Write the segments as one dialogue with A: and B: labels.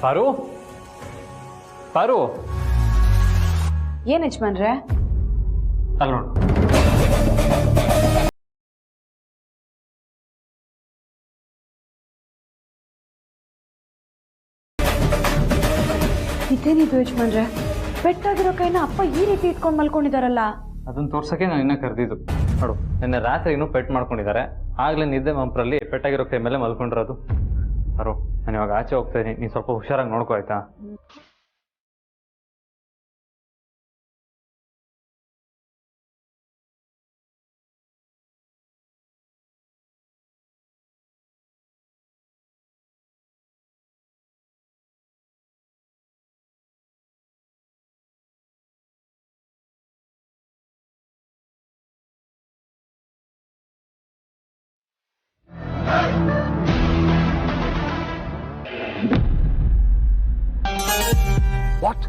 A: ಪಾರು ಪಾರು
B: ಏನ್ ಯಜಮಾನ್ರೆ?
A: ಅಲ್ಲಿ ನೋಡು.
B: ಇದೇನಿದು ಯಜಮಾನ್ರೆ? ಪೆಟ್ಟಾಗಿರೋ ಕೈನ ಅಪ್ಪ ಈ ರೀತಿ ಇಟ್ಕೊಂಡು ಮಲ್ಕೊಂಡಿದಾರಲ್ಲ.
A: ಅದನ್ನ ತೋರ್ಸಕ್ಕೆ ನಾನು ಇನ್ನ ಕರೆದಿದ್ದು. ನೋಡು, ನಿನ್ನೆ ರಾತ್ರಿ ಇನ್ನೂ ಪೆಟ್ ಮಾಡ್ಕೊಂಡಿದ್ದಾರೆ. ಆಗ್ಲೇ ನಿದ್ದೆ ಮಂಪ್ರಲ್ಲಿ ಪೆಟ್ಟಾಗಿರೋ ಕೈ ಮೇಲೆ ಮಲ್ಕೊಂಡಿರೋದು. ಪಾರು, ನಾನು ಇವಾಗ ಆಚೆ ಹೋಗ್ತಾ ಇದೀನಿ, ನೀನು ಸ್ವಲ್ಪ ಹುಷಾರಾಗಿ ನೋಡ್ಕೋ ಆಯ್ತಾ?
C: ವಾಟ್?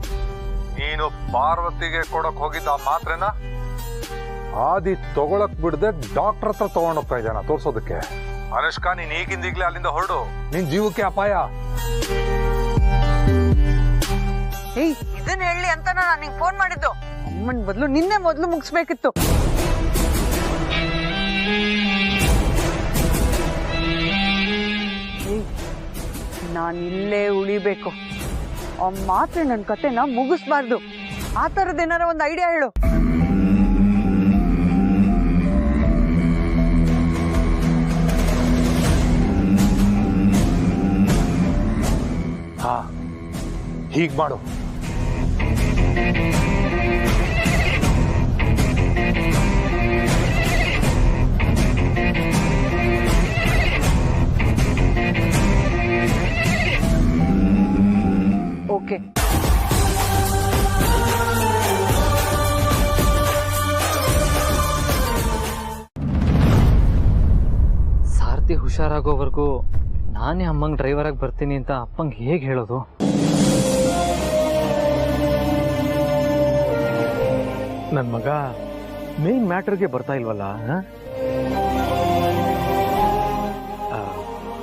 C: ನೀನು ಪಾರ್ವತಿಗೆ ಕೊಡಕ್ ಹೋಗಿದ್ದ ಮಾತ್ರೆನ ಆದಿ ತಗೊಳಕ್ ಬಿಡದೆ ಡಾಕ್ಟರ್ ಹತ್ರ ತಗೊಂಡೋಗ್ತಾ ಇದ್ದಾನ ತೋರ್ಸೋದಕ್ಕೆ. ಅನುಷ್ಕಾ, ನೀನ್ ಈಗಿಂದೀಗ್ಲೇ ಅಲ್ಲಿಂದ ಹೊರಡು, ನಿನ್ ಜೀವಕ್ಕೆ ಅಪಾಯ.
D: ಏಯ್, ಇದನ್ನ ಹೇಳಿ ಅಂತ ನಾನು ನಿಂಗೆ ಫೋನ್ ಮಾಡಿದ್ದು. ಅಮ್ಮನ್ ಬದಲು ನಿನ್ನೆ ಮೊದಲು ಮುಗಿಸ್ಬೇಕಿತ್ತು. ನಾನಿಲ್ಲೇ ಉಳಿಬೇಕು. ಆ ಮಾತ್ರ ನನ್ನ ಕತೆನ ಮುಗಿಸ್ಬಾರ್ದು. ಆ ಥರದ್ದು ಏನಾರ ಒಂದು ಐಡಿಯಾ ಹೇಳು.
C: ಹಾ, ಹೀಗ್ ಮಾಡು.
D: ಓಕೆ.
A: ಸಾರಥಿ ಹುಷಾರಾಗೋವರೆಗೂ ನಾನೇ ಅಮ್ಮಂಗೆ ಡ್ರೈವರ್ ಆಗಿ ಬರ್ತೀನಿ ಅಂತ ಅಪ್ಪಂಗೆ ಹೇಗೆ ಹೇಳೋದು?
E: ನನ್ನ ಮಗ ಮೇನ್ ಮ್ಯಾಟರ್ಗೆ ಬರ್ತಾ ಇಲ್ವಲ್ಲ.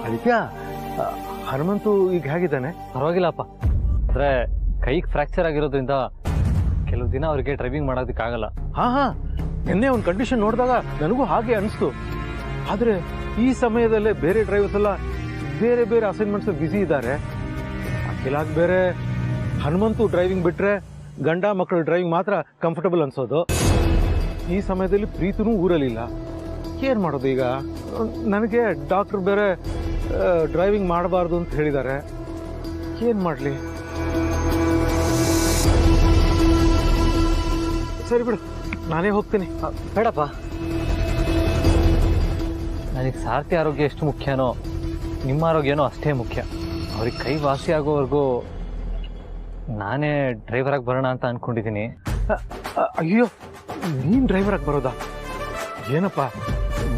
E: ಆದಿತ್ಯ, ಹನುಮಂತು ಈಗ ಹೇಗಿದ್ದಾನೆ?
A: ಪರವಾಗಿಲ್ಲಪ್ಪ. ಆದರೆ ಕೈಗೆ ಫ್ರ್ಯಾಕ್ಚರ್ ಆಗಿರೋದ್ರಿಂದ ಕೆಲವು ದಿನ ಅವ್ರಿಗೆ ಡ್ರೈವಿಂಗ್ ಮಾಡೋದಕ್ಕಾಗಲ್ಲ.
E: ಹಾ, ನಿನ್ನೆ ಒಂದು ಕಂಡೀಷನ್ ನೋಡಿದಾಗ ನನಗೂ ಹಾಗೆ ಅನಿಸ್ತು. ಆದರೆ ಈ ಸಮಯದಲ್ಲೇ ಬೇರೆ ಡ್ರೈವರ್ಸ್ ಎಲ್ಲ ಬೇರೆ ಬೇರೆ ಅಸೈನ್ಮೆಂಟ್ಸ್ ಬ್ಯುಸಿ ಇದ್ದಾರೆ. ಅಖಿಲಾಗ್ ಬೇರೆ ಹನುಮಂತು ಡ್ರೈವಿಂಗ್ ಬಿಟ್ರೆ ಗಂಡ ಮಕ್ಕಳು ಡ್ರೈವಿಂಗ್ ಮಾತ್ರ ಕಂಫರ್ಟಬಲ್ ಅನ್ಸೋದು. ಈ ಸಮಯದಲ್ಲಿ ಪ್ರೀತಿನೂ ಊರಲ್ಲಿಲ್ಲ. ಏನು ಮಾಡೋದು ಈಗ? ನನಗೆ ಡಾಕ್ಟರ್ ಬೇರೆ ಡ್ರೈವಿಂಗ್ ಮಾಡಬಾರ್ದು ಅಂತ ಹೇಳಿದ್ದಾರೆ. ಏನು ಮಾಡಲಿ? ಸರಿ ಬಿಡು, ನಾನೇ ಹೋಗ್ತೀನಿ.
A: ಬೇಡಪ್ಪ, ನನಗೆ ಸಾರಥಿ ಆರೋಗ್ಯ ಎಷ್ಟು ಮುಖ್ಯನೋ ನಿಮ್ಮ ಆರೋಗ್ಯನೂ ಅಷ್ಟೇ ಮುಖ್ಯ. ಅವ್ರಿಗೆ ಕೈ ವಾಸಿ ಆಗೋವರೆಗೂ ನಾನೇ ಡ್ರೈವರ್ ಆಗಿ ಬರೋಣ ಅಂತ ಅನ್ಕೊಂಡಿದ್ದೀನಿ.
E: ಅಯ್ಯೋ, ನೀನು ಡ್ರೈವರ್ ಆಗಿ ಬರೋದಾ? ಏನಪ್ಪ,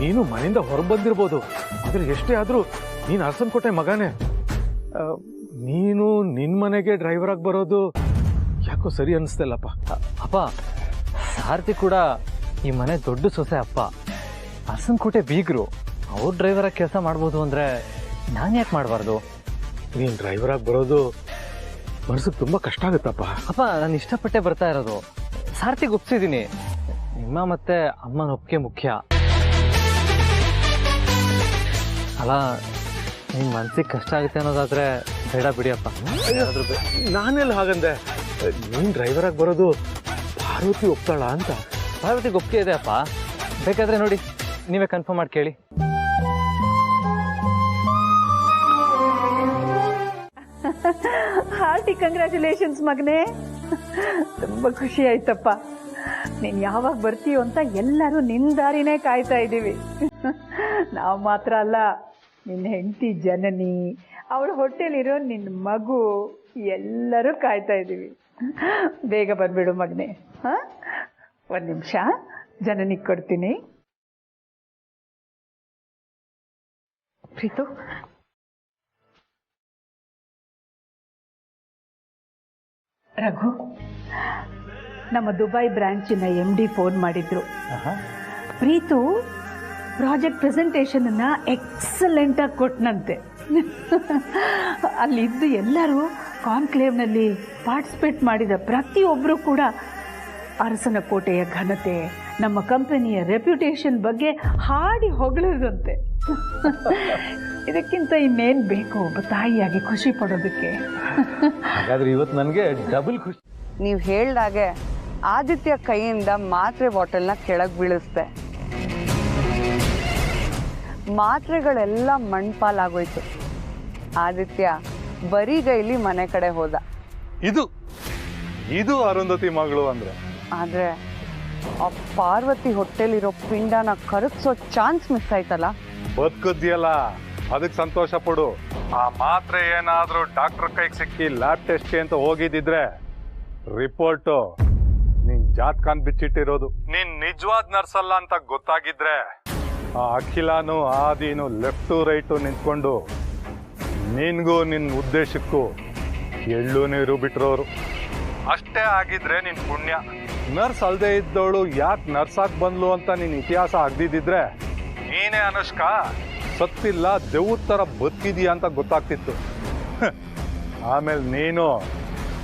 E: ನೀನು ಮನೆಯಿಂದ ಹೊರಬಂದಿರ್ಬೋದು, ಆದರೆ ಎಷ್ಟೇ ಆದರೂ ನೀನು ಅರಸನಕೋಟೆ ಮಗನೇ. ನೀನು ನಿನ್ನ ಮನೆಗೆ ಡ್ರೈವರ್ ಆಗಿ ಬರೋದು ಯಾಕೋ ಸರಿ ಅನಿಸ್ತಲ್ಲಪ್ಪ.
A: ಅಪ್ಪ, ಸಾರಥಿ ಕೂಡ ಈ ಮನೆ ದೊಡ್ಡ ಸೊಸೆ. ಅಪ್ಪ ಅರಸನಕೋಟೆ ಬೀಗರು, ಅವ್ರು ಡ್ರೈವರ್ ಆಗಿ ಕೆಲಸ ಮಾಡ್ಬೋದು ಅಂದರೆ ನಾನು ಯಾಕೆ ಮಾಡಬಾರ್ದು?
E: ನೀನು ಡ್ರೈವರ್ ಆಗಿ ಬರೋದು ಮನಸ್ಸಿಗೆ ತುಂಬ ಕಷ್ಟ ಆಗುತ್ತಪ್ಪ.
A: ಅಪ್ಪ, ನಾನು ಇಷ್ಟಪಟ್ಟೆ ಬರ್ತಾ ಇರೋದು. ಸಾರಥಿಗೆ ಒಪ್ಸಿದ್ದೀನಿ. ನಿಮ್ಮ ಮತ್ತೆ ಅಮ್ಮನ ಒಪ್ಪಿಗೆ ಮುಖ್ಯ ಅಲ್ಲ. ನಿಮ್ಮ ಮನ್ಸಿಗೆ ಕಷ್ಟ ಆಗುತ್ತೆ ಅನ್ನೋದಾದ್ರೆ ಬೇಡ ಬಿಡಿಯಪ್ಪ.
E: ನಾನೆಲ್ಲ ಹಾಗಂದೆ. ನೀನು ಡ್ರೈವರ್ ಆಗಿ ಬರೋದು ಪಾರ್ವತಿ ಒಪ್ತಾಳ ಅಂತ.
A: ಪಾರ್ವತಿಗೆ ಒಪ್ಪಿಗೆ ಇದೆ ಅಪ್ಪ. ಬೇಕಾದ್ರೆ ನೋಡಿ, ನೀವೇ ಕನ್ಫರ್ಮ್ ಮಾಡಿ ಕೇಳಿ.
D: ಹಾರ್ಟಿ ಕಂಗ್ರ್ಯಾಚುಲೇಷನ್ಸ್ ಮಗನೇ. ತುಂಬ ಖುಷಿ ಆಯ್ತಪ್ಪ. ನೀನು ಯಾವಾಗ ಬರ್ತೀಯೋ ಅಂತ ಎಲ್ಲರೂ ನಿನ್ನ ದಾರಿನೇ ಕಾಯ್ತಾ ಇದ್ದೀವಿ. ನಾವು ಮಾತ್ರ ಅಲ್ಲ, ನಿನ್ನ ಹೆಂಡತಿ ಜನನಿ, ಅವಳ ಹೊಟ್ಟೆಲಿರೋ ನಿನ್ನ ಮಗು ಎಲ್ಲರೂ ಕಾಯ್ತಾ ಇದ್ದೀವಿ. ಬೇಗ ಬಂದ್ಬಿಡು ಮಗನೇ. ಹಾಂ, ಒಂದು ನಿಮಿಷ ಜನನಿಗೆ ಕೊಡ್ತೀನಿ. ಪ್ರೀತು, ರಘು, ನಮ್ಮ ದುಬೈ ಬ್ರಾಂಚಿನ MD ಫೋನ್ ಮಾಡಿದ್ರು. ಪ್ರೀತು ಪ್ರಾಜೆಕ್ಟ್ ಪ್ರೆಸೆಂಟೇಷನ್ ಎಕ್ಸಲೆಂಟ್ ಆಗಿ ಕೊಟ್ಟನಂತೆ. ಅಲ್ಲಿದ್ದು ಎಲ್ಲರೂ ಕಾನ್ಕ್ಲೇವ್ನಲ್ಲಿ ಪಾರ್ಟಿಸಿಪೇಟ್ ಮಾಡಿದ ಪ್ರತಿಯೊಬ್ಬರು ಕೂಡ ಅರಸನ ಕೋಟೆಯ ಘನತೆ, ನಮ್ಮ ಕಂಪನಿಯ ರೆಪ್ಯುಟೇಷನ್ ಬಗ್ಗೆ ಹಾಡಿ ಹೊಗಳಿದಂತೆ. ಇದಕ್ಕಿಂತ ಇನ್ನೇನು ಬೇಕು ಒಬ್ಬ ತಾಯಿಯಾಗಿ ಖುಷಿ ಪಡೋದಕ್ಕೆ?
E: ಹಾಗಾದ್ರೆ ಇವತ್ತು ನನಗೆ ಡಬಲ್ ಖುಷಿ.
F: ನೀವು ಹೇಳ್ದಾಗೆ ಆದಿತ್ಯ ಕೈಯಿಂದ ಮಾತ್ರೆ ಬಾಟಲ್ನ ಕೆಳಗೆ ಬೀಳಿಸ್ದೆ. ಮಾತ್ರೆಗಳೆಲ್ಲ ಮಣ್ಪಾಲಾಗೋಯ್ತು. ಆದಿತ್ಯ ಬರಿಗೈಲಿ ಮನೆ ಕಡೆ ಹೋದ.
C: ಇದು ಅರುಂಧತಿ ಮಗಳು ಅಂದ್ರೆ.
F: ಆದ್ರೆ ಆ ಪಾರ್ವತಿ ಹೊಟ್ಟೆಲಿರೋ ಪಿಂಡನ ಕರಗಿಸೋ ಚಾನ್ಸ್ ಮಿಸ್ ಆಯ್ತಲ್ಲ.
C: ಬದುಕುದ್ಯಲ್ಲ, ಅದಕ್ಕೆ ಸಂತೋಷ ಪಡು. ಆ ಮಾತ್ರೆ ಏನಾದ್ರೂ ಡಾಕ್ಟರ್ ಕೈಗೆ ಸಿಕ್ಕಿ ಲ್ಯಾಬ್ ಟೆಸ್ಟ್ಗೆ ಅಂತ ಹೋಗಿದ್ದಿದ್ರೆ ರಿಪೋರ್ಟು ನಿನ್ ಜಾತ್ಕಾನ್ ಬಿಚ್ಚಿಟ್ಟಿರೋದು. ನೀನ್ ನಿಜವಾದ ನರ್ಸ್ ಅಲ್ಲ ಅಂತ ಗೊತ್ತಾಗಿದ್ರೆ ಆ ಅಖಿಲಾನು ಆದಿನು ಲೆಫ್ಟು ರೈಟು ನಿಂತ್ಕೊಂಡು ನಿನ್ಗೂ ನಿನ್ ಉದ್ದೇಶಕ್ಕೂ ಎಳ್ಳು ನೀರು ಬಿಟ್ರೋರು. ಅಷ್ಟೇ ಆಗಿದ್ರೆ ನಿನ್ ಪುಣ್ಯ. ನರ್ಸ್ ಅಲ್ದೇ ಇದ್ದವಳು ಯಾಕೆ ನರ್ಸ್ ಆಗಿ ಬಂದ್ಲು ಅಂತ ನಿನ್ ಇತಿಹಾಸ ಆಗ್ದಿದ್ರೆ ನೀನೇ ಅನುಷ್ಕಾ ಸತ್ತಿಲ್ಲ, ದೆವ್ವದ ಥರ ಬದುಕಿದೀಯ ಅಂತ ಗೊತ್ತಾಗ್ತಿತ್ತು. ಆಮೇಲೆ ನೀನು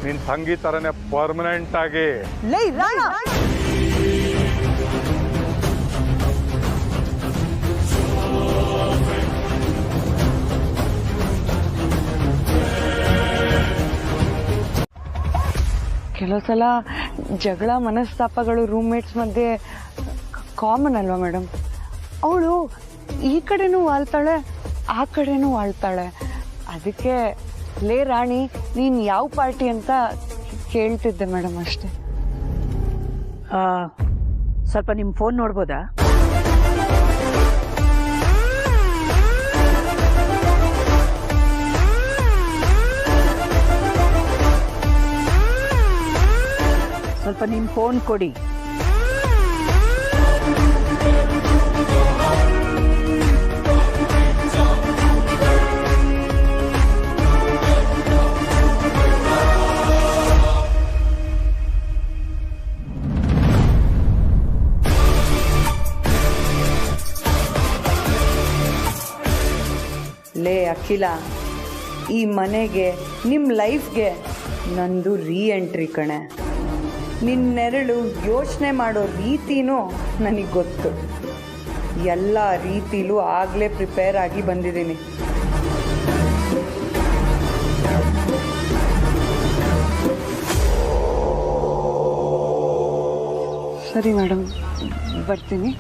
C: ನಿನ್ ತಂಗಿ ಥರನೇ ಪರ್ಮನೆಂಟ್ ಆಗಿ
F: ಕೆಲವು ಸಲ ಜಗಳ ಮನಸ್ತಾಪಗಳು ರೂಮ್ಮೇಟ್ಸ್ ಮಧ್ಯೆ ಕಾಮನ್ ಅಲ್ವಾ ಮೇಡಮ್? ಅವಳು ಈ ಕಡೆನೂ ವಾಳ್ತಾಳೆ, ಆ ಕಡೆನೂ ವಾಳ್ತಾಳೆ. ಅದಕ್ಕೆ ಲೇ ರಾಣಿ ನೀನು ಯಾವ ಪಾರ್ಟಿ ಅಂತ ಕೇಳ್ತಿದ್ದೆ ಮೇಡಮ್ ಅಷ್ಟೇ.
D: ಸ್ವಲ್ಪ ನಿಮ್ಮ ಫೋನ್ ನೋಡ್ಬೋದಾ? ಸ್ವಲ್ಪ ನಿಮ್ಮ ಫೋನ್ ಕೊಡಿ.
F: ಲೇ ಅಖಿಲ, ಈ ಮನೆಗೆ ನಿಮ್ಮ ಲೈಫ್ಗೆ ನಂದು ರೀ ಎಂಟ್ರಿ ಕಣೆ. ನಿನ್ನೆರಳು ಯೋಚನೆ ಮಾಡೋ ರೀತಿನೂ ನನಗೆ ಗೊತ್ತು. ಎಲ್ಲ ರೀತಿಲೂ ಆಗಲೇ ಪ್ರಿಪೇರ್ ಆಗಿ ಬಂದಿದ್ದೀನಿ. ಸರಿ ಮೇಡಮ್, ಬರ್ತೀನಿ.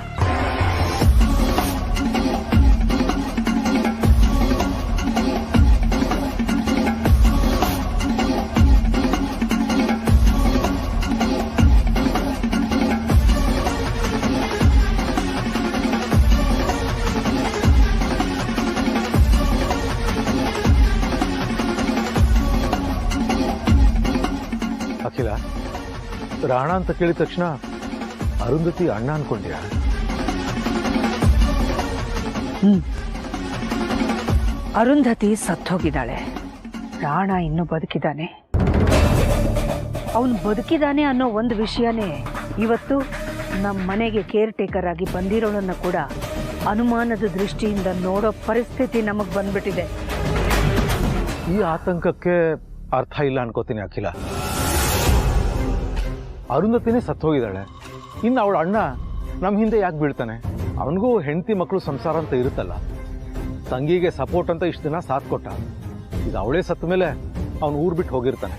E: ಅಖಿಲ, ರಾಣ ಅಂತ ಕೇಳಿದ ತಕ್ಷಣ ಅರುಂಧತಿ ಅಣ್ಣ ಅನ್ಕೊಂಡ್ಯಾ?
D: ಅರುಂಧತಿ ಸತ್ತೋಗಿದ್ದಾಳೆ, ರಾಣ ಇನ್ನೂ ಬದುಕಿದ್ದಾನೆ. ಅವನು ಬದುಕಿದ್ದಾನೆ ಅನ್ನೋ ಒಂದು ವಿಷಯನೇ ಇವತ್ತು ನಮ್ಮ ಮನೆಗೆ ಕೇರ್ ಟೇಕರ್ ಆಗಿ ಬಂದಿರೋಳನ್ನ ಕೂಡ ಅನುಮಾನದ ದೃಷ್ಟಿಯಿಂದ ನೋಡೋ ಪರಿಸ್ಥಿತಿ ನಮಗೆ ಬಂದ್ಬಿಟ್ಟಿದೆ.
E: ಈ ಆತಂಕಕ್ಕೆ ಅರ್ಥ ಇಲ್ಲ ಅನ್ಕೋತೀನಿ ಅಖಿಲ. ಅರುಂಧತಿನೇ ಸತ್ತೋಗಿದ್ದಾಳೆ, ಇನ್ನು ಅವಳ ಅಣ್ಣ ನಮ್ಮ ಹಿಂದೆ ಯಾಕೆ ಬೀಳ್ತಾನೆ? ಅವನಿಗೂ ಹೆಂಡತಿ ಮಕ್ಕಳು ಸಂಸಾರ ಅಂತ ಇರುತ್ತಲ್ಲ. ತಂಗಿಗೆ ಸಪೋರ್ಟ್ ಅಂತ ಇಷ್ಟು ದಿನ ಸಾಥ್ ಕೊಟ್ಟ. ಈಗ ಅವಳೇ ಸತ್ತ ಮೇಲೆ ಅವನು ಊರು ಬಿಟ್ಟು ಹೋಗಿರ್ತಾನೆ.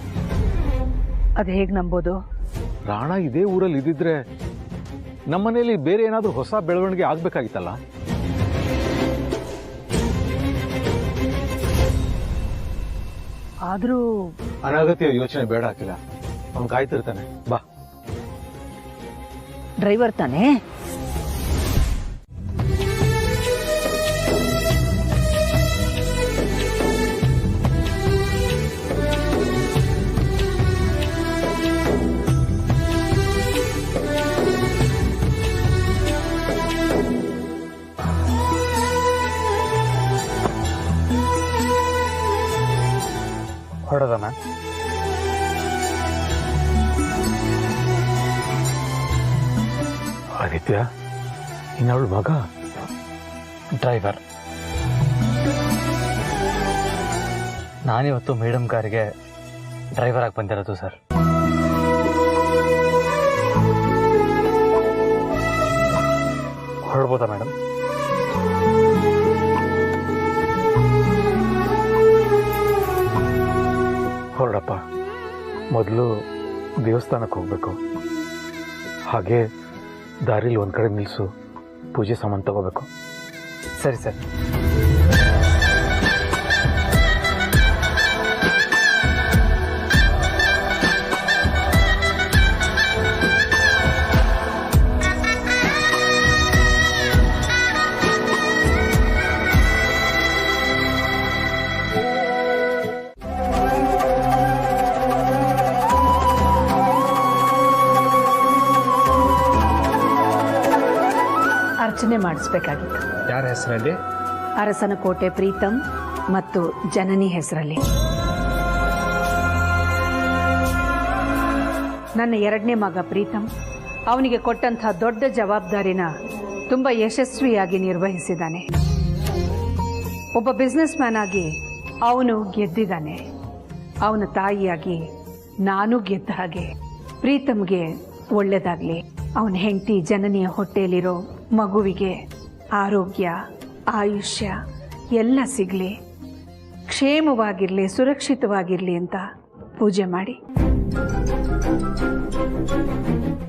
D: ಅದು ಹೇಗೆ ನಂಬೋದು?
E: ರಾಣ ಇದೇ ಊರಲ್ಲಿ ಇದ್ದಿದ್ರೆ ನಮ್ಮನೇಲಿ ಬೇರೆ ಏನಾದರೂ ಹೊಸ ಬೆಳವಣಿಗೆ ಆಗ್ಬೇಕಾಗಿತ್ತಲ್ಲ.
D: ಆದರೂ
E: ಅನಗತ್ಯ ಯೋಚನೆ ಬೇಡ ಅಖಿಲ, ಅವನು ಕಾಯ್ತಿರ್ತಾನೆ. ಬಾ.
D: ಡ್ರೈವರ್ ತಾನೇ?
A: ಹೊಡೆದನ?
E: ಆದಿತ್ಯ, ಇನ್ನವಳ ಮಗ
A: ಡ್ರೈವರ್. ನಾನಿವತ್ತು ಮೇಡಮ್ ಕಾರಿಗೆ ಡ್ರೈವರ್ ಆಗಿ ಬಂದಿರೋದು ಸರ್. ಹೊರಡ್ಬೋದಾ ಮೇಡಮ್?
E: ಹೊರಡಪ್ಪ. ಮೊದಲು ದೇವಸ್ಥಾನಕ್ಕೆ ಹೋಗ್ಬೇಕು. ಹಾಗೆ ದಾರಿಲಿ ಒಂದು ಕಡೆ ನಿಲ್ಲಿಸು, ಪೂಜೆ ಸಾಮಾನು ತಗೋಬೇಕು.
A: ಸರಿ ಸರ್.
D: ಅರ್ಚನೆ ಮಾಡಿಸ್ಬೇಕಾಗಿತ್ತು.
E: ಯಾರ ಹೆಸರಲ್ಲಿ?
D: ಅರಸನ ಕೋಟೆ ಪ್ರೀತಮ್ ಮತ್ತು ಜನನಿ ಹೆಸರಲ್ಲಿ. ನನ್ನ 2ನೇ ಮಗ ಪ್ರೀತಮ್ ಅವನಿಗೆ ಕೊಟ್ಟಂಥ ದೊಡ್ಡ ಜವಾಬ್ದಾರಿನ ತುಂಬ ಯಶಸ್ವಿಯಾಗಿ ನಿರ್ವಹಿಸಿದ್ದಾನೆ. ಒಬ್ಬ ಬಿಸ್ನೆಸ್ ಮ್ಯಾನ್ ಆಗಿ ಅವನು ಗೆದ್ದಿದ್ದಾನೆ. ಅವನ ತಾಯಿಯಾಗಿ ನಾನು ಗೆದ್ದ ಹಾಗೆ ಪ್ರೀತಮ್ಗೆ ಒಳ್ಳೆಯದಾಗಲಿ. ಅವನ ಹೆಂಡತಿ ಜನನಿಯ ಹೊಟ್ಟೆಯಲ್ಲಿರೋ ಮಗುವಿಗೆ ಆರೋಗ್ಯ, ಆಯುಷ್ಯ ಎಲ್ಲ ಸಿಗಲಿ, ಕ್ಷೇಮವಾಗಿರಲಿ, ಸುರಕ್ಷಿತವಾಗಿರಲಿ ಅಂತ ಪೂಜೆ ಮಾಡಿ.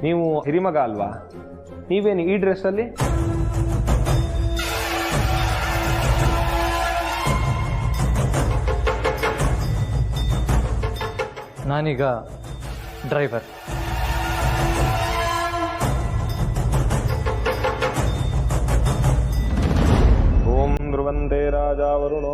G: ನೀವು ಹಿರಿಮಗ ಅಲ್ವಾ? ನೀವೇನು ಈ ಡ್ರೆಸ್ಸಲ್ಲಿ?
A: ನಾನೀಗ ಡ್ರೈವರ್.
G: ಓಂ ಧ್ರುವಂದೇ ರಾಜ ವರುಣೋ.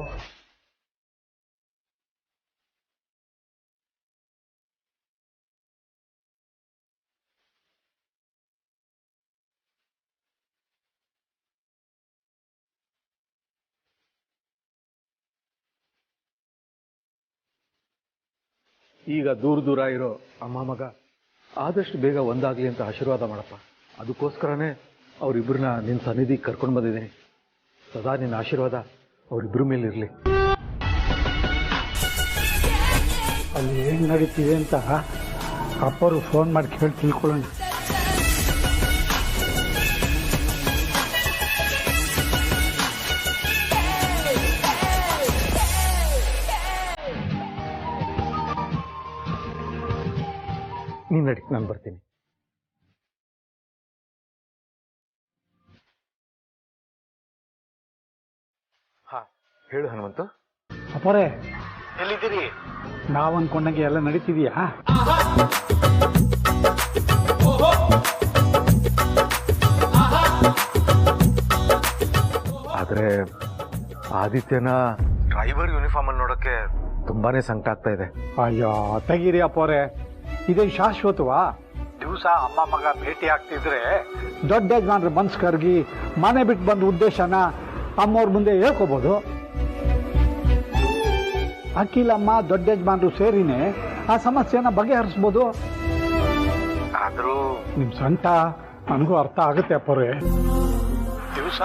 E: ಈಗ ದೂರ ದೂರ ಇರೋ ಅಮ್ಮ ಮಗ ಆದಷ್ಟು ಬೇಗ ಒಂದಾಗಲಿ ಅಂತ ಆಶೀರ್ವಾದ ಮಾಡಪ್ಪ. ಅದಕ್ಕೋಸ್ಕರನೇ ಅವರಿಬ್ಬರನ್ನ ನಿನ್ನ ಸನ್ನಿಧಿಗೆ ಕರ್ಕೊಂಡು ಬಂದಿದ್ದೀನಿ. ಸದಾ ನಿನ್ನ ಆಶೀರ್ವಾದ ಅವರಿಬ್ಬರ ಮೇಲೆ ಇರಲಿ.
H: ಅಲ್ಲಿ ಏನು ನಡೀತಿದೆ ಅಂತ ಅಪ್ಪರು ಫೋನ್ ಮಾಡಿ ಕೇಳಿ ತಿಳ್ಕೊಳ್ಳೋಣ.
E: ನೀನು ನಡಿ, ನಾನು ಬರ್ತೀನಿ. ಹಾ ಹೇಳು ಹನುಮಂತು.
H: ಅಪ್ಪರೇ,
E: ಎಲ್ಲಿದ್ದೀರಿ?
H: ನಾವು ಅನ್ಕೊಂಡಂಗೆ ಎಲ್ಲ ನಡೀತಿದೆಯಾ?
E: ಆದ್ರೆ ಆದಿತ್ಯನ ಡ್ರೈವರ್ ಯೂನಿಫಾರ್ಮ್ ಅಲ್ಲಿ ನೋಡೋಕೆ ತುಂಬಾನೇ ಸಂಕಟ ಆಗ್ತಾ ಇದೆ.
H: ಅಯ್ಯೋ ತೆಗೀರಿ ಅಪ್ಪರೇ, ಇದೇ ಶಾಶ್ವತವಾ? ದಿವಸ ಅಮ್ಮ ಮಗ ಭೇಟಿ ಆಗ್ತಿದ್ರೆ ದೊಡ್ಡ ಯಜಮಾನ್ರ ಮನ್ಸು ಕರ್ಗಿ ಮನೆ ಬಿಟ್ಟು ಬಂದ ಉದ್ದೇಶನ ಅಮ್ಮವ್ರ ಮುಂದೆ ಹೇಳ್ಕೋಬಹುದು. ಅಖಿಲಮ್ಮ ದೊಡ್ಡ ಯಜಮಾನ್ರು ಸೇರಿನೇ ಆ ಸಮಸ್ಯೆನ ಬಗೆಹರಿಸ್ಬೋದು.
E: ಆದ್ರೂ
H: ನಿಮ್ ಸಂಟ ನನಗೂ ಅರ್ಥ ಆಗುತ್ತೆ ಅಪ್ಪರೇ. ದಿವಸ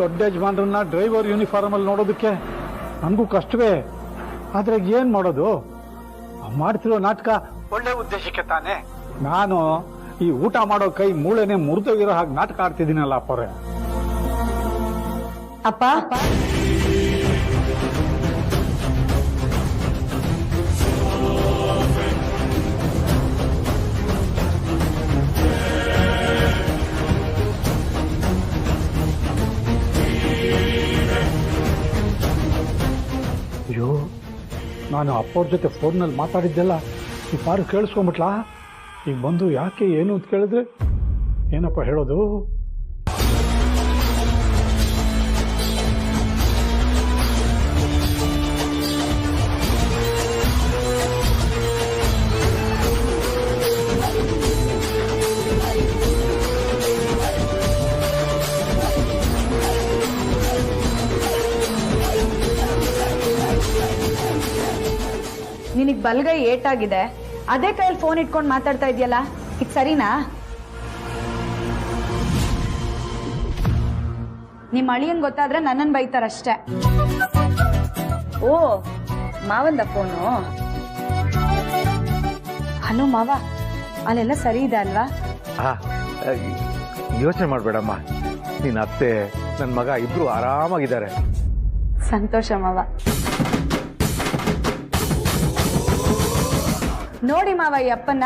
H: ದೊಡ್ಡ ಯಜಮಾನ್ರನ್ನ ಡ್ರೈವರ್ ಯೂನಿಫಾರ್ಮ್ ಅಲ್ಲಿ ನೋಡೋದಕ್ಕೆ ನನಗೂ ಕಷ್ಟವೇ. ಆದ್ರೆ ಏನ್ ಮಾಡೋದು, ಮಾಡ್ತಿರೋ ನಾಟಕ ಒಳ್ಳೆ ಉದ್ದೇಶಕ್ಕೆ ತಾನೆ. ನಾನು ಈ ಊಟ ಮಾಡೋ ಕೈ ಮೂಳೆನೆ ಮುರಿದೋಗಿರೋ ಹಾಗೆ ನಾಟಕ ಆಡ್ತಿದ್ದೀನಲ್ಲ ಅಪ್ಪರೇ.
B: ಅಪ್ಪ,
H: ಅಯ್ಯೋ, ನಾನು ಅಪ್ಪವ್ರ ಜೊತೆ ಫೋನ್ನಲ್ಲಿ ಮಾತಾಡಿದ್ದೆಲ್ಲ ಈ ಪಾರು ಕೇಳಿಸ್ಕೊಂಬಿಟ್ಲಾ? ಈಗ ಬಂದು ಯಾಕೆ ಏನು ಅಂತ ಕೇಳಿದ್ರೆ ಏನಪ್ಪ ಹೇಳೋದು?
B: ನಿನಗ್ ಬಲ್ಗೈ ಏಟಾಗಿದೆ, ಅದೇ ಕೈಯಲ್ಲಿ ಫೋನ್ ಇಟ್ಕೊಂಡು ಮಾತಾಡ್ತಾ ಇದೆಯಲ್ಲ, ಇದು ಸರಿನಾ? ನಿಮ್ಮ ಅಳಿಯನ್ ಗೊತ್ತಾದ್ರೆ ನನ್ನನ್ನು ಬೈತಾರಷ್ಟೇ.
I: ಓ,
B: ಮಾವಂದ ಫೋನು? ಹಲೋ ಮಾವ, ಅಲ್ಲೆಲ್ಲ ಸರಿ ಇದೆ ಅಲ್ವಾ?
E: ಯೋಚನೆ ಮಾಡಬೇಡಮ್ಮ, ನಿನ್ನ ಅತ್ತೆ ನನ್ನ ಮಗ ಇಬ್ರು ಆರಾಮಾಗಿದ್ದಾರೆ.
B: ಸಂತೋಷ ಮಾವ. ನೋಡಿ ಮಾವ, ಈ ಅಪ್ಪನ್ನ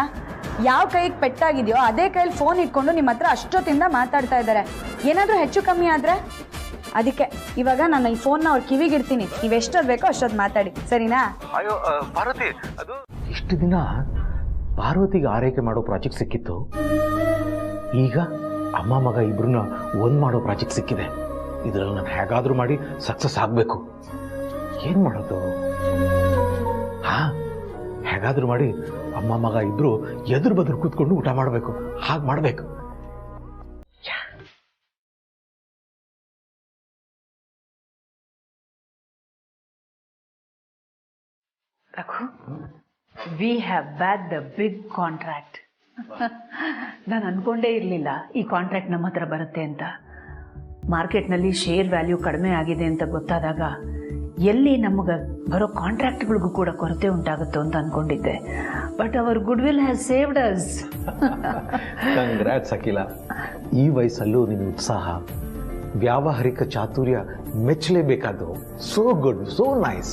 B: ಯಾವ ಕೈಗೆ ಪೆಟ್ಟಾಗಿದೆಯೋ ಅದೇ ಕೈಯಲ್ಲಿ ಫೋನ್ ಇಟ್ಕೊಂಡು ನಿಮ್ಮ ಹತ್ರ ಅಷ್ಟೊತ್ತಿಂದ ಮಾತಾಡ್ತಾ ಇದ್ದಾರೆ. ಏನಾದರೂ ಹೆಚ್ಚು ಕಮ್ಮಿ ಆದ್ರೆ ಅದಕ್ಕೆ ಇವಾಗ ನಾನು ಈ ಫೋನ್ನ ಅವ್ರ ಕಿವಿಗಿಡ್ತೀನಿ. ನೀವು ಎಷ್ಟೊತ್ತು ಬೇಕೋ ಅಷ್ಟೊತ್ತು ಮಾತಾಡಿ, ಸರಿನಾ?
E: ಅಯ್ಯೋ ಪಾರ್ವತಿ, ಅದು ಇಷ್ಟು ದಿನ ಪಾರ್ವತಿಗೆ ಆರೈಕೆ ಮಾಡೋ ಪ್ರಾಜೆಕ್ಟ್ ಸಿಕ್ಕಿತ್ತು, ಈಗ ಅಮ್ಮ ಮಗ ಇಬ್ರನ್ನ ಒಂದ್ ಮಾಡೋ ಪ್ರಾಜೆಕ್ಟ್ ಸಿಕ್ಕಿದೆ. ಇದರಲ್ಲಿ ನಾನು ಹೇಗಾದ್ರೂ ಮಾಡಿ ಸಕ್ಸಸ್ ಆಗಬೇಕು. ಏನ್ ಮಾಡೋದು? ಹೇಗಾದ್ರೂ ಮಾಡಿ ಅಮ್ಮ ಮಗ ಇಬ್ರು ಎದುರು ಬದುರು ಕೂತ್ಕೊಂಡು ಊಟ ಮಾಡಬೇಕು. ಹಾಗೆ ಮಾಡಬೇಕು.
D: Raghu, we have bag the big contract. ನಾನು ಅನ್ಕೊಂಡೇ ಇರಲಿಲ್ಲ ಈ ಕಾಂಟ್ರಾಕ್ಟ್ ನಮ್ಮ ಹತ್ರ ಬರುತ್ತೆ ಅಂತ. ಮಾರ್ಕೆಟ್ನಲ್ಲಿ ಶೇರ್ ವ್ಯಾಲ್ಯೂ ಕಡಿಮೆ ಆಗಿದೆ ಅಂತ ಗೊತ್ತಾದಾಗ ಎಲ್ಲಿ ನಮಗೆ ಬರೋ ಕಾಂಟ್ರಾಕ್ಟ್ಗಳಿಗೂ ಕೂಡ ಕೊರತೆ ಉಂಟಾಗುತ್ತೋ ಅಂತ ಅನ್ಕೊಂಡಿದ್ದೆ. But our good will has saved us.
E: Congrats Akhila. ಈ ವಯಸ್ಸಲ್ಲೂ ನಿನ್ನ ಉತ್ಸಾಹ, ವ್ಯಾವಹಾರಿಕ ಚಾತುರ್ಯ ಮೆಚ್ಚಲೇಬೇಕಾದ್ದು. So good, so nice.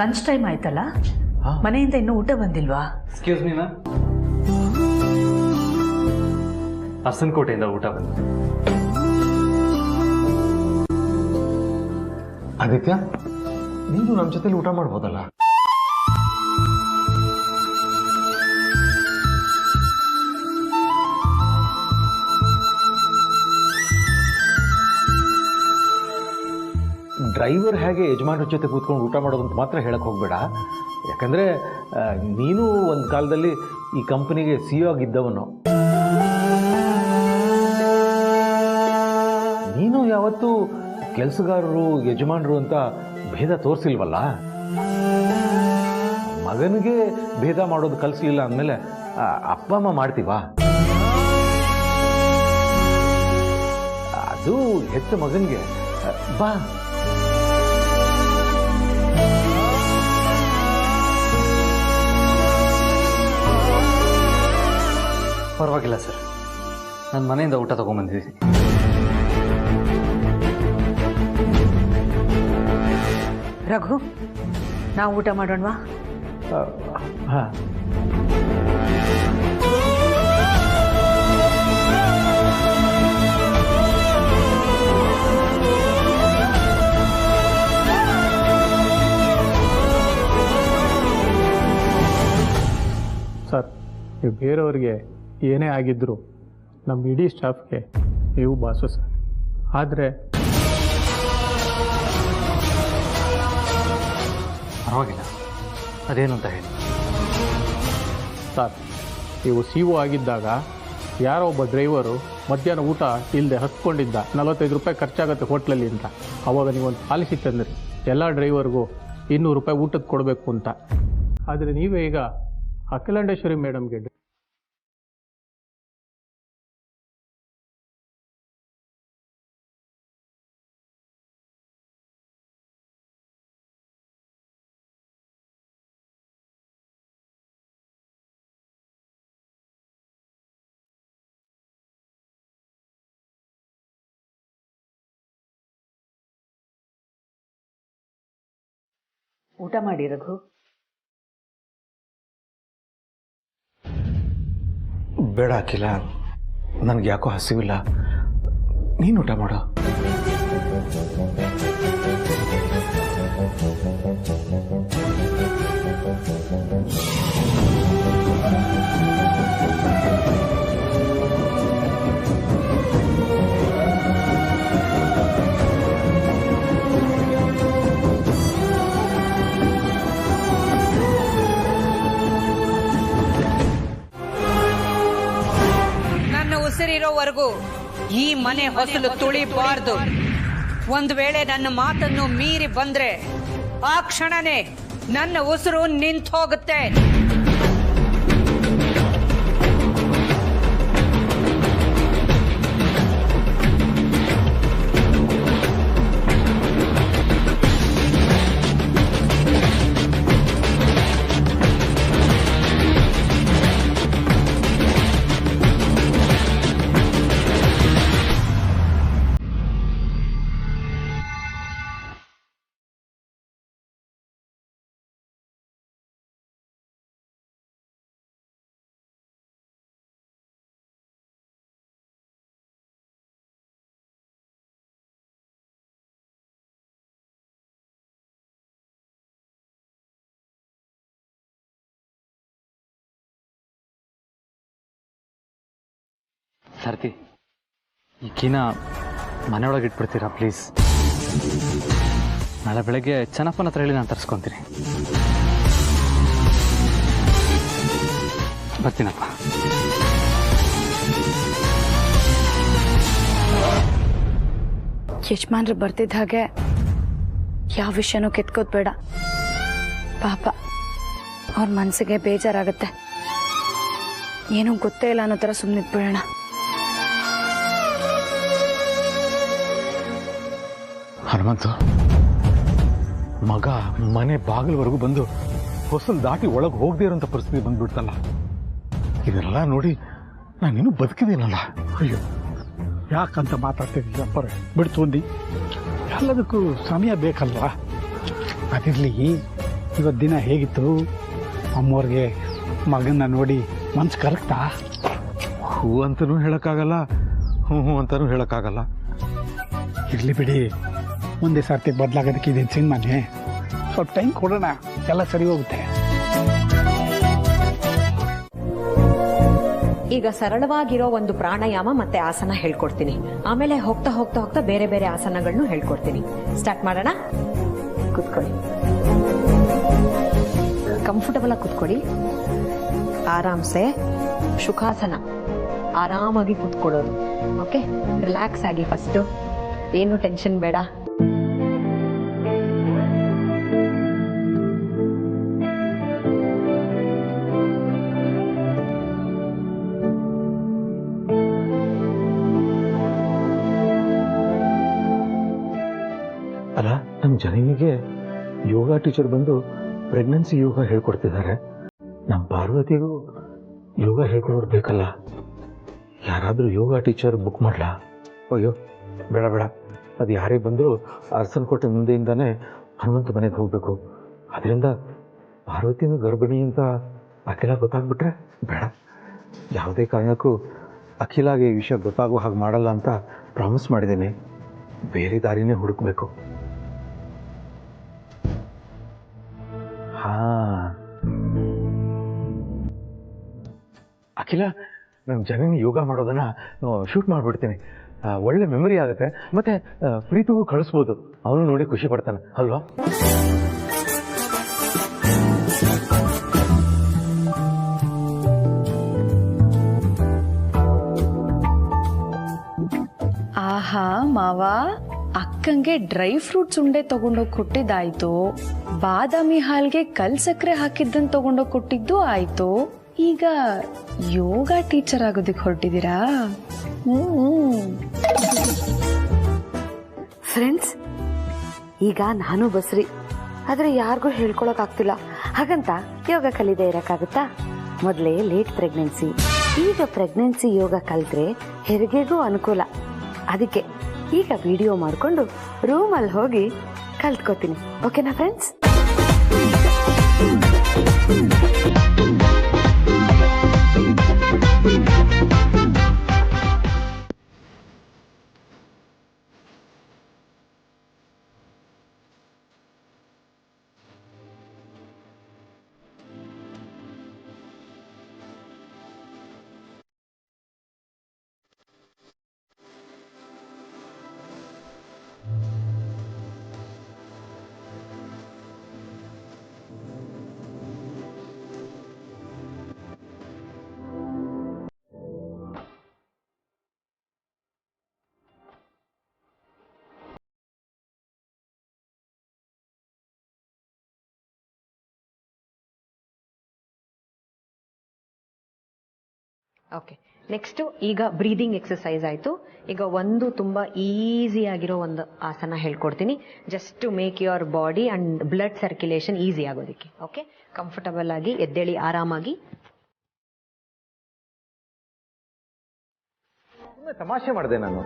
D: Lunch time ಆಯ್ತಲ್ಲ, ಮನೆಯಿಂದ ಇನ್ನೂ ಊಟ ಬಂದಿಲ್ವಾ?
A: ಎಕ್ಸ್ಕ್ಯೂಸ್ ಮೀ ಮ್ಯಾಮ್, ಅರ್ಸನ್ಕೋಟೆಯಿಂದ ಊಟ ಬಂದಿದೆ.
E: ಆದಿತ್ಯ, ನೀನು ನಮ್ಮ ಜೊತೆಲಿ ಊಟ ಮಾಡ್ಬೋದಲ್ಲ? ಡ್ರೈವರ್ ಹೇಗೆ ಯಜಮಾನ್ರ ಜೊತೆ ಕೂತ್ಕೊಂಡು ಊಟ ಮಾಡೋದಂತ ಮಾತ್ರ ಹೇಳಕ್ ಹೋಗ್ಬೇಡ. ಯಾಕಂದ್ರೆ ನೀನು ಒಂದು ಕಾಲದಲ್ಲಿ ಈ ಕಂಪನಿಗೆ CEO ಆಗಿದ್ದವನು. ನೀನು ಯಾವತ್ತೂ ಕೆಲಸಗಾರರು ಯಜಮಾನರು ಅಂತ ಭೇದ ತೋರಿಸಿಲ್ವಲ್ಲ. ಮಗನಿಗೆ ಭೇದ ಮಾಡೋದು ಕಲಿಸ್ಲಿಲ್ಲ ಅಂದಮೇಲೆ ಅಪ್ಪ ಅಮ್ಮ ಮಾಡ್ತೀವಾ? ಅದು ಹೆತ್ತ ಮಗನಿಗೆ. ಬಾ.
A: ಪರವಾಗಿಲ್ಲ ಸರ್, ನನ್ನ ಮನೆಯಿಂದ ಊಟ ತಗೊಂಡ್ಬಂದಿದ್ದೀನಿ.
D: ರಘು, ನಾವು ಊಟ ಮಾಡೋಣವಾ?
E: ಹಾಂ.
H: ಸರ್, ನೀವು ಬೇರೆಯವ್ರಿಗೆ ಏನೇ ಆಗಿದ್ದರೂ ನಮ್ಮ ಇಡೀ ಸ್ಟಾಫ್ಗೆ ನೀವು ಬಾಸು ಸರ್. ಆದರೆ
A: ಪರವಾಗಿಲ್ಲ, ಅದೇನು ಅಂತ ಹೇಳಿ.
H: ಸರ್, ನೀವು CEO ಆಗಿದ್ದಾಗ ಯಾರೋ ಒಬ್ಬ ಡ್ರೈವರು ಮಧ್ಯಾಹ್ನ ಊಟ ಇಲ್ಲದೆ ಹತ್ಕೊಂಡಿದ್ದ, 45 ರೂಪಾಯಿ ಖರ್ಚಾಗುತ್ತೆ ಹೋಟ್ಲಲ್ಲಿ ಅಂತ. ಅವಾಗ ನೀವೊಂದು ಪಾಲಿಸಿ ತಂದ್ರಿ, ಎಲ್ಲ ಡ್ರೈವರ್ಗೂ 200 ರೂಪಾಯಿ ಊಟಕ್ಕೆ ಕೊಡಬೇಕು ಅಂತ. ಆದರೆ ನೀವೇ ಈಗ ಅಖಿಲಾಂಡೇಶ್ವರಿ ಮೇಡಮ್ಗೆ
D: ಊಟ ಮಾಡಿ ರಘು.
E: ಬೇಡ ಅಖಿಲ, ನನಗೆ ಯಾಕೋ ಹಸಿವಿಲ್ಲ. ನೀನು ಊಟ ಮಾಡೋ.
I: ಉಸಿರಿರೋವರೆಗೂ ಈ ಮನೆ ಹೊಸಲು ತುಳಿಬಾರ್ದು. ಒಂದು ವೇಳೆ ನನ್ನ ಮಾತನ್ನು ಮೀರಿ ಬಂದ್ರೆ ಆ ಕ್ಷಣನೇ ನನ್ನ ಉಸಿರು ನಿಂತು ಹೋಗುತ್ತೆ.
A: ಸಾರಥಿ, ಈ ಕೀನ ಮನೆಯೊಳಗೆ ಇಟ್ಬಿಡ್ತೀರಾ ಪ್ಲೀಸ್? ನಾಳೆ ಬೆಳಗ್ಗೆ ಚೆನ್ನಪ್ಪನ ಹತ್ರ ಹೇಳಿ ನಾನು ತರಿಸ್ಕೊತೀನಿ. ಬರ್ತೀನಪ್ಪ.
B: ಯಜಮಾನ್ರು ಬರ್ತಿದ್ದ ಹಾಗೆ ಯಾವ ವಿಷಯನೂ ಕಿತ್ಕೋದ್ ಬೇಡ. ಪಾಪ ಅವ್ರ ಮನಸ್ಸಿಗೆ ಬೇಜಾರಾಗುತ್ತೆ. ಏನೂ ಗೊತ್ತೇ ಇಲ್ಲ ಅನ್ನೋ ಥರ ಸುಮ್ಮನಿದ್ಬಿಡೋಣ.
E: ಹನುಮಂತು, ಮಗ ಮನೆ ಬಾಗಿಲವರೆಗೂ ಬಂದು ಹೊಸಲು ದಾಟಿ ಒಳಗೆ ಹೋಗದೇ ಇರೋಂಥ ಪರಿಸ್ಥಿತಿ ಬಂದ್ಬಿಡ್ತಲ್ಲ. ಇದನ್ನೆಲ್ಲ ನೋಡಿ ನಾನಿನ್ನೂ ಬದುಕಿದ್ದೀನಲ್ಲ.
H: ಅಯ್ಯೋ, ಯಾಕಂತ ಮಾತಾಡ್ತಿದ್ದೀವಿ ಅಪ್ಪರೇ? ಬಿಡ್ತು ಒಂದಿ, ಎಲ್ಲದಕ್ಕೂ ಸಮಯ ಬೇಕಲ್ವಾ? ಅದಿರಲಿ, ಇವತ್ತು ದಿನ ಹೇಗಿತ್ತು? ಅಮ್ಮವ್ರಿಗೆ ಮಗನ್ನ ನೋಡಿ ಮನ್ಸು ಕರಗ್ತಾ?
E: ಹೂ ಅಂತನೂ ಹೇಳೋಕ್ಕಾಗಲ್ಲ, ಹ್ಞೂ ಅಂತನೂ ಹೇಳೋಕ್ಕಾಗಲ್ಲ.
H: ಇರಲಿ ಬಿಡಿ, ಒಂದೇ ಸರ್ತಿ ಬದಲಾಗೋದಕ್ಕೆ ಇದೇನು ಸಿನಿಮಾನೇ. ಸ್ವಲ್ಪ ಟೈಮ್ ಕೊಡೋಣ, ಎಲ್ಲ ಸರಿ ಹೋಗುತ್ತೆ.
J: ಈಗ ಸರಳವಾಗಿರೋ ಒಂದು ಪ್ರಾಣಾಯಾಮ ಮತ್ತೆ ಆಸನ ಹೇಳ್ಕೊಡ್ತೀನಿ. ಆಮೇಲೆ ಹೋಗ್ತಾ ಹೋಗ್ತಾ ಹೋಗ್ತಾ ಬೇರೆ ಬೇರೆ ಆಸನಗಳನ್ನು ಹೇಳ್ಕೊಡ್ತೀನಿ. ಸ್ಟಾರ್ಟ್ ಮಾಡೋಣ. ಕೂತ್ಕೊಳ್ಳಿ, ಕಂಫರ್ಟಬಲ್ ಆಗಿ ಕೂತ್ಕೊಳ್ಳಿ. ಆರಾಮ್ಸೆ ಸುಖಾಸನ, ಆರಾಮಾಗಿ ಕೂತ್ಕೊಳ್ಳೋದು. ಓಕೆ, ರಿಲ್ಯಾಕ್ಸ್ ಆಗಿ. ಫಸ್ಟು ಏನು ಟೆನ್ಷನ್ ಬೇಡ.
E: ಅಲ್ಲ, ನಮ್ಮ ಜನನಿಗೆ ಯೋಗ ಟೀಚರ್ ಬಂದು ಪ್ರೆಗ್ನೆನ್ಸಿ ಯೋಗ ಹೇಳ್ಕೊಡ್ತಿದ್ದಾರೆ. ನಮ್ಮ ಪಾರ್ವತಿಗೂ ಯೋಗ ಹೇಳ್ಕೊಡೋರು ಬೇಕಲ್ಲ. ಯಾರಾದರೂ ಯೋಗ ಟೀಚರ್ ಬುಕ್ ಮಾಡಲಾ? ಅಯ್ಯೋ ಬೇಡ ಬೇಡ, ಅದು ಯಾರೇ ಬಂದರೂ ಅರಸನಕೋಟೆ ಮುಂದೆಯಿಂದಾನೇ ಹನುಮಂತ ಮನೆಗೆ ಹೋಗಬೇಕು. ಅದರಿಂದ ಪಾರ್ವತಿನೂ ಗರ್ಭಿಣಿ ಅಂತ ಅಖಿಲ ಗೊತ್ತಾಗ್ಬಿಟ್ರೆ ಬೇಡ. ಯಾವುದೇ ಕಾರಣಕ್ಕೂ ಅಖಿಲಾಗೆ ಈ ವಿಷಯ ಗೊತ್ತಾಗೋ ಹಾಗೆ ಮಾಡಲ್ಲ ಅಂತ ಪ್ರಾಮಿಸ್ ಮಾಡಿದ್ದೀನಿ. ಬೇರೆ ದಾರಿನೇ ಹುಡುಕಬೇಕು. ಅಖಿಲ, ನಮ್ಮ ಜನನಿ ಯೋಗ ಮಾಡೋದನ್ನ ಶೂಟ್ ಮಾಡಿಬಿಡ್ತೀನಿ. ಒಳ್ಳೆ ಮೆಮೊರಿ ಆಗುತ್ತೆ. ಮತ್ತೆ ಪ್ರೀತಿಗೂ ಕಳಿಸ್ಬೋದು, ಅವನು ನೋಡಿ ಖುಷಿ ಪಡ್ತಾನೆ ಅಲ್ವಾ?
F: ಆಹಾ ಮಾವ, ಅಕ್ಕಂಗೆ ಡ್ರೈ ಫ್ರೂಟ್ಸ್ ಉಂಡೆ ತಗೊಂಡೋಗಿ ಕೊಟ್ಟಿದ್ದಾಯ್ತು, ಬಾದಾಮಿ ಹಾಲ್ಗೆ ಕಲ್ ಸಕ್ಕರೆ ಹಾಕಿದ್ದನ್ನು ತಗೊಂಡೋಗಿ ಕೊಟ್ಟಿದ್ದು ಆಯ್ತು. ಈಗ ಯೋಗ ಟೀಚರ್ ಆಗೋದಕ್ಕೆ ಹೊರಟಿದ್ದೀರಾ?
B: ಫ್ರೆಂಡ್ಸ್, ಈಗ ನಾನು ಬಸ್ರಿ, ಆದ್ರೆ ಯಾರಿಗೂ ಹೇಳ್ಕೊಳಕ್ ಆಗ್ತಿಲ್ಲ. ಹಾಗಂತ ಯೋಗ ಕಲಿದೇ ಇರಕ್ಕಾಗುತ್ತಾ? ಮೊದಲೇ ಲೇಟ್ ಪ್ರೆಗ್ನೆನ್ಸಿ, ಈಗ ಪ್ರೆಗ್ನೆನ್ಸಿ ಯೋಗ ಕಲಿತ್ರೆ ಹೆರಿಗೆಗೂ ಅನುಕೂಲ. ಅದಕ್ಕೆ ಈಗ ವಿಡಿಯೋ ಮಾಡಿಕೊಂಡು ರೂಮಲ್ಲಿ ಹೋಗಿ ಕಲ್ತ್ಕೋತೀನಿ. ಓಕೆನಾ ಫ್ರೆಂಡ್ಸ್?
J: ಓಕೆ, ನೆಕ್ಸ್ಟ್ ಈಗ ಬ್ರೀದಿಂಗ್ ಎಕ್ಸಸೈಸ್ ಆಯಿತು. ಈಗ ಒಂದು ತುಂಬ ಈಸಿ ಆಗಿರೋ ಒಂದು ಆಸನ ಹೇಳ್ಕೊಡ್ತೀನಿ, just to make your body and blood circulation easy ಆಗೋದಕ್ಕೆ. ಓಕೆ, ಕಂಫರ್ಟಬಲ್ ಆಗಿ ಎದ್ದೇಳಿ ಆರಾಮಾಗಿ.
G: ತಮಾಷೆ ಮಾಡಿದೆ ನಾನು.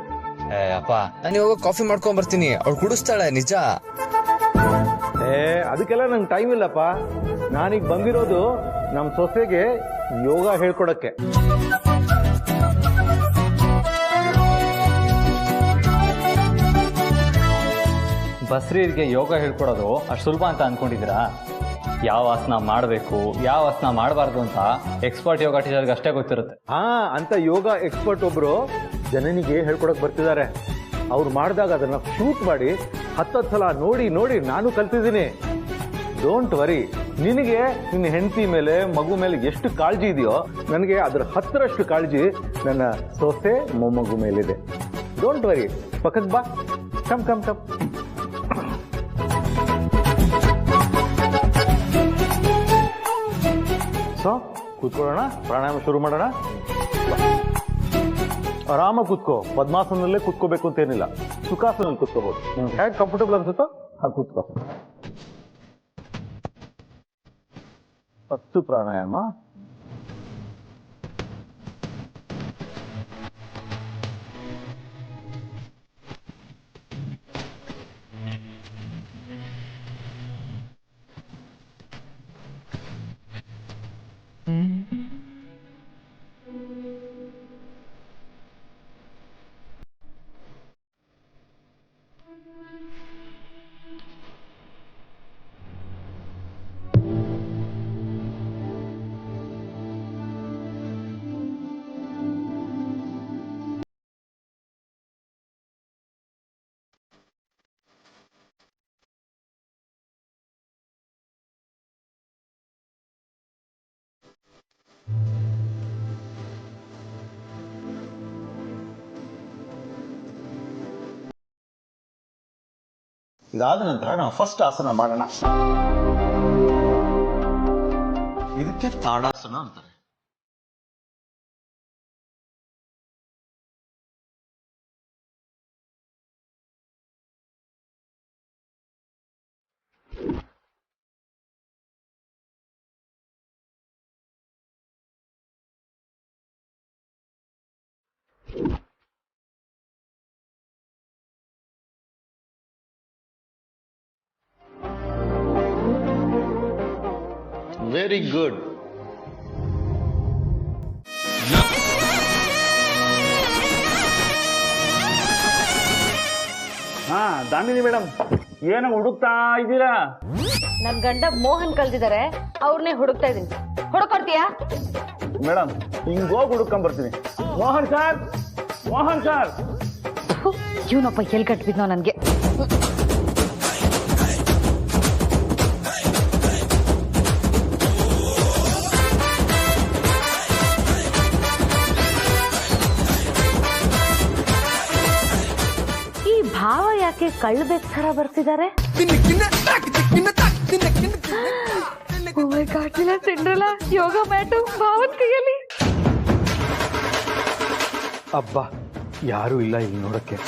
K: ಅಪ್ಪ, ನಾನು ಇವಾಗ ಕಾಫಿ ಮಾಡ್ಕೊಂಡ್ ಬರ್ತೀನಿ, ಅವ್ಳು ಕುಡಿಸ್ತಾಳೆ ನಿಜ.
G: ಅದಕ್ಕೆಲ್ಲ ನಂಗೆ ಟೈಮ್ ಇಲ್ಲಪ್ಪ. ನಾನೀಗ ಬಂದಿರೋದು ನಮ್ಮ ಸೊಸೆಗೆ ಯೋಗ ಹೇಳ್ಕೊಡಕ್ಕೆ.
A: ಬಸ್ರೀರಿಗೆ ಯೋಗ ಹೇಳ್ಕೊಡೋದು ಅಷ್ಟು ಸುಲಭ ಅಂತ ಅನ್ಕೊಂಡಿದ್ದೀರಾ? ಯಾವ ಆಸನ ಮಾಡಬೇಕು ಯಾವ ಆಸನ ಮಾಡಬಾರ್ದು ಅಂತ ಎಕ್ಸ್ಪರ್ಟ್ ಯೋಗ ಟೀಚರ್ಗೆ ಅಷ್ಟೇ ಗೊತ್ತಿರುತ್ತೆ.
G: ಅಂತ ಯೋಗ ಎಕ್ಸ್ಪರ್ಟ್ ಒಬ್ರು ಜನನಿಗೆ ಹೇಳ್ಕೊಡಕ್ ಬರ್ತಿದ್ದಾರೆ. ಅವ್ರು ಮಾಡಿದಾಗ ಅದನ್ನ ಶೂಟ್ ಮಾಡಿ 10 ಸಲ ನೋಡಿ ನೋಡಿ ನಾನು ಕಲ್ತಿದ್ದೀನಿ. ಡೋಂಟ್ ವರಿ, ನಿನಗೆ ನಿನ್ನ ಹೆಂಡತಿ ಮೇಲೆ ಮಗು ಮೇಲೆ ಎಷ್ಟು ಕಾಳಜಿ ಇದೆಯೋ ನನಗೆ ಅದರ 10ರಷ್ಟು ಕಾಳಜಿ ನನ್ನ ಸೊಸೆ ಮೊಮ್ಮಗು ಮೇಲಿದೆ. ಡೋಂಟ್ ವರಿ, ಪಕ್ಕಕ್ಕೆ ಬಾ. Come come come. ಸೊ ಕೂತ್ಕೊಳ್ಳೋಣ, ಪ್ರಾಣಾಯಾಮ ಶುರು ಮಾಡೋಣ. ಆರಾಮಾಗಿ ಕೂತ್ಕೋ. ಪದ್ಮಾಸನದಲ್ಲೇ ಕೂತ್ಕೋಬೇಕು ಅಂತೇನಿಲ್ಲ, ಸುಖಾಸನಲ್ಲಿ ಕೂತ್ಕೋಬಹುದು. ಹೇಗೆ ಕಂಫರ್ಟಬಲ್ ಅನ್ಸುತ್ತೋ ಹಾಗೆ ಕೂತ್ಕೋ. 10 ಪ್ರಾಣಾಯಾಮ.
L: ಇದಾದ ನಂತರ ನಾವು ಫಸ್ಟ್ ಆಸನ ಮಾಡೋಣ. ಇದಕ್ಕೆ ತಾಡಾಸನ ಅಂತಾರೆ. Very good.
G: ದಾಮಿನಿ ಮೇಡಮ್, ಏನೋ ಹುಡುಕ್ತಾ ಇದ್ದೀರಾ?
M: ನನ್ ಗಂಡ ಮೋಹನ್ ಕಲ್ತಿದ್ದಾರೆ, ಅವ್ರನ್ನೇ ಹುಡುಕ್ತಾ ಇದೀನಿ. ಹುಡುಕೊಡ್ತೀಯಾ?
G: ಮೇಡಮ್ ಹಿಂಗೋಗಿ ಹುಡುಕೊಂಡ್ ಬರ್ತೀನಿ. Mohan sir, Mohan sir.
M: ಇವನೊಬ್ಬ ಎಲ್ ಕಟ್ಬಿದ್ನೋ ನನ್ಗೆ. ಭಾವ ಯಾಕೆ ಕಳ್ಳಬೇಕು ತರ ಬರ್ತಿದ್ದಾರೆ? ಸಿಂಡ್ರೆಲಾ ಯೋಗ ಮ್ಯಾಟು ಭಾವನ್ ಕೈಯಲ್ಲಿ.
E: ಅಬ್ಬಾ, ಯಾರೂ ಇಲ್ಲ ಇಲ್ಲಿ ನೋಡಕ್ಕೆ.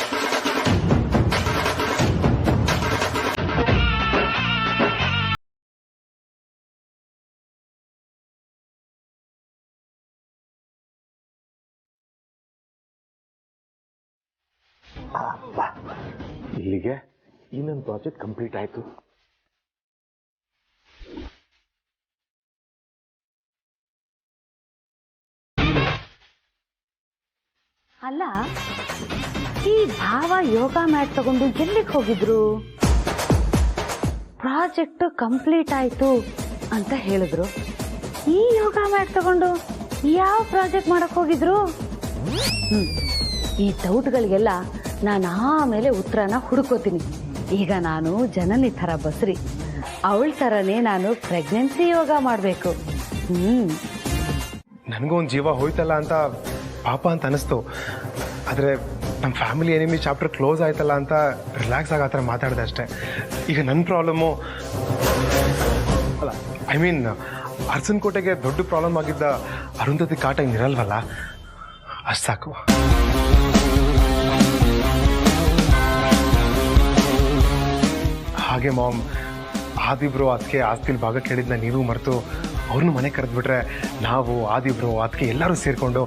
E: ಇಲ್ಲಿಗೆ ಇನ್ನೊಂದು ಪ್ರಾಜೆಕ್ಟ್ ಕಂಪ್ಲೀಟ್ ಆಯ್ತು.
M: ಅಲ್ಲ, ಈ ಭಾವ ಯೋಗ ಮ್ಯಾಟ್ ತಗೊಂಡು ಎಲ್ಲಿಗೆ ಹೋಗಿದ್ರು? ಪ್ರಾಜೆಕ್ಟ್ ಕಂಪ್ಲೀಟ್ ಆಯ್ತು ಅಂತ ಹೇಳಿದ್ರು. ಈ ಯೋಗ ಮ್ಯಾಟ್ ತಗೊಂಡು ಯಾವ ಪ್ರಾಜೆಕ್ಟ್ ಮಾಡಕ್ ಹೋಗಿದ್ರು? ಈ ಡೌಟ್ಗಳಿಗೆಲ್ಲ ನಾನು ಆಮೇಲೆ ಉತ್ತರನ ಹುಡುಕೋತೀನಿ. ಈಗ ನಾನು ಜನನಿ ಥರ ಬಸ್ರಿ, ಅವಳ ಥರನೇ ನಾನು ಪ್ರೆಗ್ನೆನ್ಸಿ ಯೋಗ ಮಾಡಬೇಕು.
E: ನನಗೂ ಒಂದು ಜೀವ ಹೋಯ್ತಲ್ಲ ಅಂತ ಪಾಪ ಅಂತ ಅನಿಸ್ತು. ಆದರೆ ನಮ್ಮ ಫ್ಯಾಮಿಲಿ ಎನಿಮಿ ಚಾಪ್ಟರ್ ಕ್ಲೋಸ್ ಆಯ್ತಲ್ಲ ಅಂತ ರಿಲ್ಯಾಕ್ಸ್ ಆಗಿ ಆ ಥರ ಮಾತಾಡಿದೆ ಅಷ್ಟೇ. ಈಗ ನನ್ನ ಪ್ರಾಬ್ಲಮ್ಮು ಅಲ್ಲ, ಐ ಮೀನ್ ಅರ್ಸನ್ ಕೋಟೆಗೆ ದೊಡ್ಡ ಪ್ರಾಬ್ಲಮ್ ಆಗಿದ್ದ ಅರುಂಧತಿ ಕಾಟ ಇನ್ನಿರಲ್ವಲ್ಲ, ಅಷ್ಟು ಸಾಕು. ಹಾಗೆ ಮಾಮ್, ಆದಿಬ್ರು ಅದಕ್ಕೆ ಆಸ್ತಿಲಿ ಭಾಗ ಕೇಳಿದ್ನ ನೀವು ಮರೆತು ಅವ್ರನ್ನೂ ಮನೆ ಕರೆದ್ಬಿಟ್ರೆ ನಾವು ಆದಿಬ್ರು ಅದಕ್ಕೆ ಎಲ್ಲರೂ ಸೇರಿಕೊಂಡು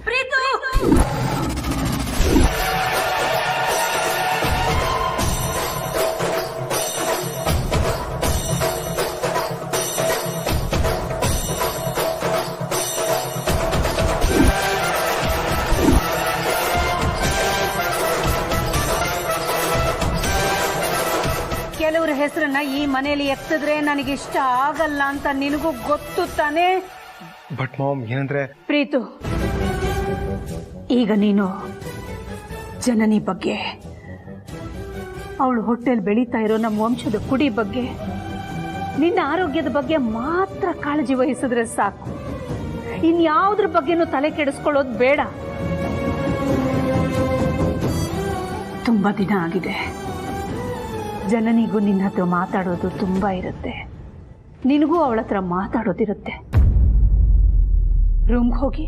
I: ಕೆಲವರು ಹೆಸರನ್ನ ಈ ಮನೆಯಲ್ಲಿ ಎತ್ತಿದ್ರೆ ನನಗಿಷ್ಟ ಆಗಲ್ಲ ಅಂತ ನಿನಗೂ ಗೊತ್ತು ತಾನೇ?
N: ಬಟ್ ಮಾಮ್ ಏನಂದ್ರೆ
I: ಪ್ರೀತು, ಈಗ ನೀನು ಜನನಿ ಬಗ್ಗೆ, ಅವಳು ಹೊಟ್ಟೆಲ್ ಬೆಳೀತಾ ಇರೋ ನಮ್ಮ ವಂಶದ ಕುಡಿ ಬಗ್ಗೆ, ನಿನ್ನ ಆರೋಗ್ಯದ ಬಗ್ಗೆ ಮಾತ್ರ ಕಾಳಜಿ ವಹಿಸಿದ್ರೆ ಸಾಕು. ಇನ್ಯಾವುದ್ರ ಬಗ್ಗೆನೂ ತಲೆ ಕೆಡಿಸ್ಕೊಳ್ಳೋದು ಬೇಡ. ತುಂಬಾ ದಿನ ಆಗಿದೆ. ಜನನಿಗೂ ನಿನ್ನ ಹತ್ರ ಮಾತಾಡೋದು ತುಂಬಾ ಇರುತ್ತೆ, ನಿನಗೂ ಅವಳ ಹತ್ರ ಮಾತಾಡೋದಿರುತ್ತೆ. ರೂಮ್ಗೆ ಹೋಗಿ